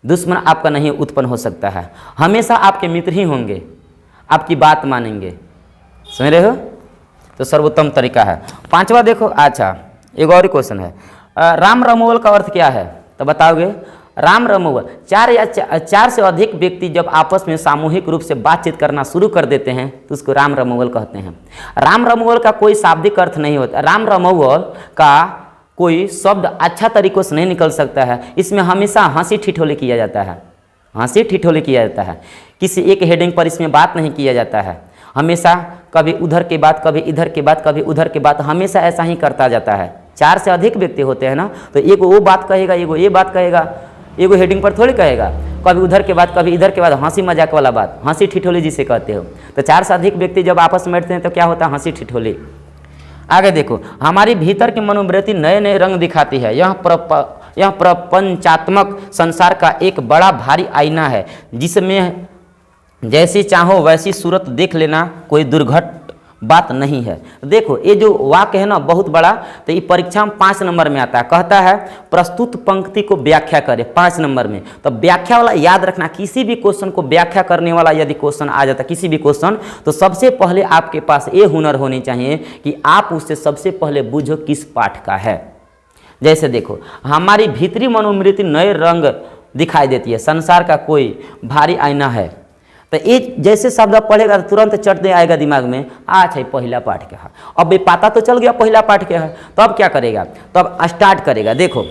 दुश्मन आपका नहीं उत्पन्न हो सकता है, हमेशा आपके मित्र ही होंगे, आपकी बात मानेंगे। समझ रहे हो? तो सर्वोत्तम तरीका है। 5वां देखो, अच्छा एक और क्वेश्चन है, राम रमोवल का अर्थ क्या है? तो बताओगे, राम रमोवल, 4 से अधिक व्यक्ति जब आपस में सामूहिक रूप से बातचीत करना शुरू कर देते हैं तो उसको राम रमोवल कहते हैं। राम रमोवल का कोई शाब्दिक अर्थ नहीं होता। राम रमोवल का कोई शब्द अच्छा तरीकों से नहीं निकल सकता है। इसमें हमेशा हंसी ठिठोली किया जाता है, किसी एक हेडिंग पर इसमें बात नहीं किया जाता है। हमेशा कभी उधर के बात, कभी इधर के बात, कभी उधर के बात, हमेशा ऐसा ही करता जाता है। 4 से अधिक व्यक्ति होते हैं ना, तो एक वो बात कहेगा, एगो ये बात कहेगा, एगो हेडिंग पर थोड़ी कहेगा, कभी उधर के बाद, कभी इधर के बाद, हंसी मजाक वाला बात, हंसी ठिठोली जिसे कहते हो। तो 4 से अधिक व्यक्ति जब आपस में बैठते हैं तो क्या होता है? हंसी ठिठोली। आगे देखो, हमारी भीतर की मनोवृत्ति नए नए रंग दिखाती है। यह प्रपंचात्मक संसार का एक बड़ा भारी आईना है, जिसमें जैसी चाहो वैसी सूरत देख लेना कोई दुर्घट बात नहीं है। देखो, ये जो वाक्य है ना बहुत बड़ा, तो ये परीक्षा में 5 नंबर में आता है। कहता है प्रस्तुत पंक्ति को व्याख्या करें 5 नंबर में। तो व्याख्या वाला याद रखना, किसी भी क्वेश्चन को व्याख्या करने वाला यदि क्वेश्चन आ जाता है, किसी भी क्वेश्चन, तो सबसे पहले आपके पास ये हुनर होनी चाहिए कि आप उससे सबसे पहले बूझो किस पाठ का है। जैसे देखो, हमारी भीतरी मनोवृत्ति नए रंग दिखाई देती है, संसार का कोई भारी आईना है। तो ये जैसे शब्द पढ़ेगा तो तुरंत चट दे आएगा दिमाग में, अच्छा पहला पाठ क्या है। अब ये पता तो चल गया पहला पाठ क्या है, तो अब क्या करेगा? तो अब स्टार्ट करेगा। देखो,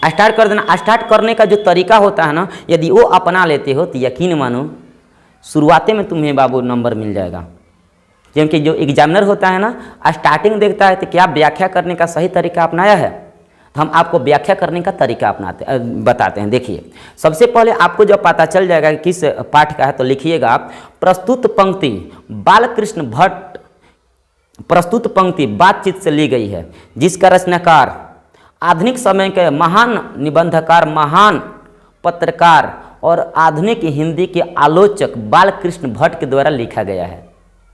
स्टार्ट कर देना। स्टार्ट करने का जो तरीका होता है ना, यदि वो अपना लेते हो तो यकीन मानो शुरुआते में तुम्हें बाबू नंबर मिल जाएगा। क्योंकि जो एग्जामिनर होता है ना, स्टार्टिंग देखता है तो क्या व्याख्या करने का सही तरीका अपनाया है, तो हम आपको व्याख्या करने का तरीका बताते हैं। देखिए, सबसे पहले आपको जब पता चल जाएगा कि किस पाठ का है तो लिखिएगा आप, प्रस्तुत पंक्ति बालकृष्ण भट्ट, प्रस्तुत पंक्ति बातचीत से ली गई है, जिसका रचनाकार आधुनिक समय के महान निबंधकार, महान पत्रकार और आधुनिक हिंदी के आलोचक बालकृष्ण भट्ट के द्वारा लिखा गया है।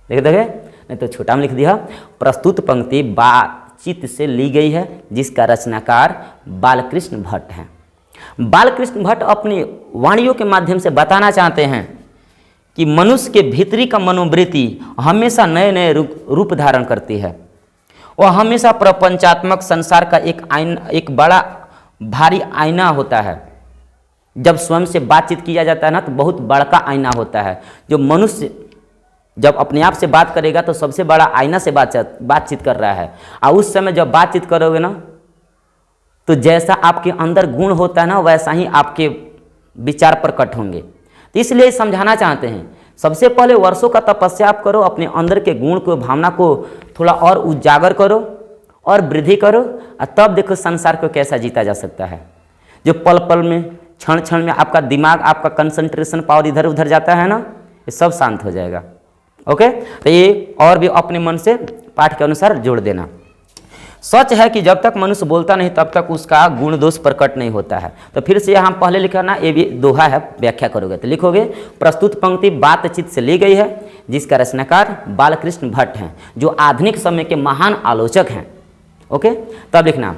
देखे नहीं तो छोटा में लिख दिया, प्रस्तुत पंक्ति बातचीत से ली गई है, जिसका रचनाकार बालकृष्ण भट्ट हैं। बालकृष्ण भट्ट अपनी वाणियों के माध्यम से बताना चाहते हैं कि मनुष्य के भीतरी का मनोवृत्ति हमेशा नए नए रूप धारण करती है। वह हमेशा प्रपंचात्मक संसार का एक बड़ा भारी आईना होता है। जब स्वयं से बातचीत किया जाता है ना, तो बहुत बड़का आईना होता है। जो मनुष्य जब अपने आप से बात करेगा तो सबसे बड़ा आईना से बातचीत कर रहा है। और उस समय जब बातचीत करोगे ना, तो जैसा आपके अंदर गुण होता है ना, वैसा ही आपके विचार प्रकट होंगे। तो इसलिए समझाना चाहते हैं, सबसे पहले वर्षों का तपस्या आप करो, अपने अंदर के गुण को, भावना को थोड़ा और उजागर करो और वृद्धि करो, और तब देखो संसार को कैसा जीता जा सकता है। जो पल पल में, क्षण क्षण में आपका दिमाग, आपका कंसंट्रेशन पावर इधर उधर जाता है ना, ये सब शांत हो जाएगा। ओके, तो ये और भी अपने मन से पाठ के अनुसार जोड़ देना। सच है कि जब तक मनुष्य बोलता नहीं तब तक उसका गुण दोष प्रकट नहीं होता है। तो फिर से यहाँ पहले लिखा ना, ये भी दोहा है, व्याख्या करोगे तो लिखोगे, प्रस्तुत पंक्ति बातचीत से ली गई है, जिसका रचनाकार बालकृष्ण भट्ट हैं, जो आधुनिक समय के महान आलोचक हैं। ओके, तब लिखना,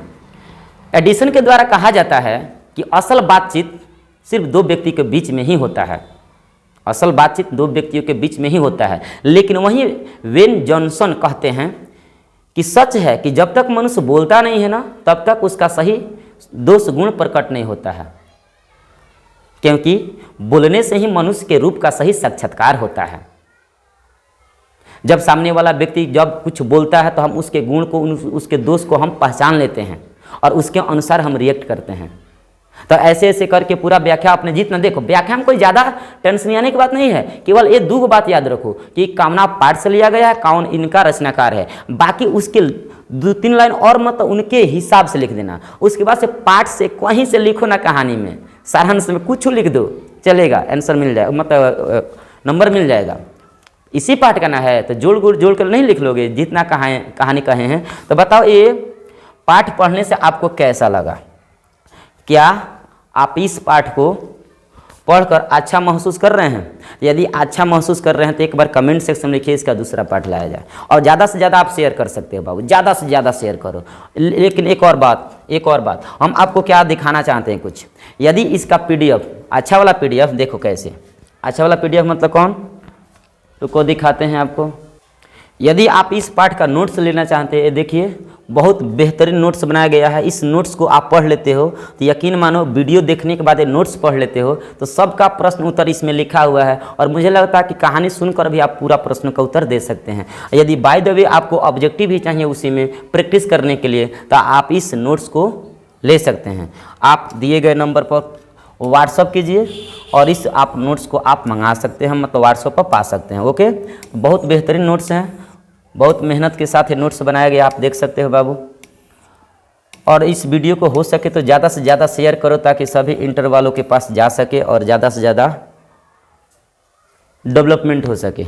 एडिसन के द्वारा कहा जाता है कि असल बातचीत सिर्फ दो व्यक्ति के बीच में ही होता है। असल बातचीत दो व्यक्तियों के बीच में ही होता है। लेकिन वहीं वेन जॉनसन कहते हैं कि सच है कि जब तक मनुष्य बोलता नहीं है ना, तब तक उसका सही दोष गुण प्रकट नहीं होता है, क्योंकि बोलने से ही मनुष्य के रूप का सही साक्षात्कार होता है। जब सामने वाला व्यक्ति जब कुछ बोलता है तो हम उसके गुण को, उसके दोष को हम पहचान लेते हैं और उसके अनुसार हम रिएक्ट करते हैं। तो ऐसे ऐसे करके पूरा व्याख्या अपने जितना देखो, व्याख्या में कोई ज़्यादा टेंशन आने की बात नहीं है। केवल ये दो बात याद रखो कि कामना पाठ से लिया गया है, कौन इनका रचनाकार है, बाकी उसके 2-3 लाइन और मत उनके हिसाब से लिख देना। उसके बाद से पाठ से कहीं से लिखो ना, कहानी में, सारांश में कुछ लिख दो, चलेगा, आंसर मिल जाएगा, मतलब नंबर मिल जाएगा। इसी पाठ का ना है तो जोड़ कर नहीं लिख लोगे जितना कहानी कहे हैं। तो बताओ ये पाठ पढ़ने से आपको कैसा लगा? क्या आप इस पाठ को पढ़कर अच्छा महसूस कर रहे हैं? यदि अच्छा महसूस कर रहे हैं तो एक बार कमेंट सेक्शन में लिखिए, इसका दूसरा पाठ लाया जाए। और ज़्यादा से ज़्यादा आप शेयर कर सकते हो बाबू, ज़्यादा से ज़्यादा शेयर करो। लेकिन एक और बात हम आपको क्या दिखाना चाहते हैं कुछ। यदि इसका PDF, अच्छा वाला PDF देखो कैसे, अच्छा वाला PDF मतलब कौन, तो दिखाते हैं आपको। यदि आप इस पाठ का नोट्स लेना चाहते हैं, देखिए बहुत बेहतरीन नोट्स बनाया गया है। इस नोट्स को आप पढ़ लेते हो तो यकीन मानो, वीडियो देखने के बाद ये नोट्स पढ़ लेते हो तो सबका प्रश्न उत्तर इसमें लिखा हुआ है। और मुझे लगता है कि कहानी सुनकर भी आप पूरा प्रश्न का उत्तर दे सकते हैं। यदि बाय द वे आपको ऑब्जेक्टिव भी चाहिए उसी में प्रैक्टिस करने के लिए, तो आप इस नोट्स को ले सकते हैं। आप दिए गए नंबर पर व्हाट्सअप कीजिए और इस आप नोट्स को आप मंगा सकते हैं, मतलब व्हाट्सअप पर पा सकते हैं। ओके, बहुत बेहतरीन नोट्स हैं, बहुत मेहनत के साथ ये नोट्स बनाया गया, आप देख सकते हो बाबू। और इस वीडियो को हो सके तो ज़्यादा से ज़्यादा शेयर करो ताकि सभी इंटर वालों के पास जा सके और ज़्यादा से ज़्यादा डेवलपमेंट हो सके।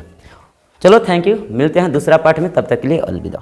चलो, थैंक यू, मिलते हैं दूसरा पार्ट में, तब तक के लिए अलविदा।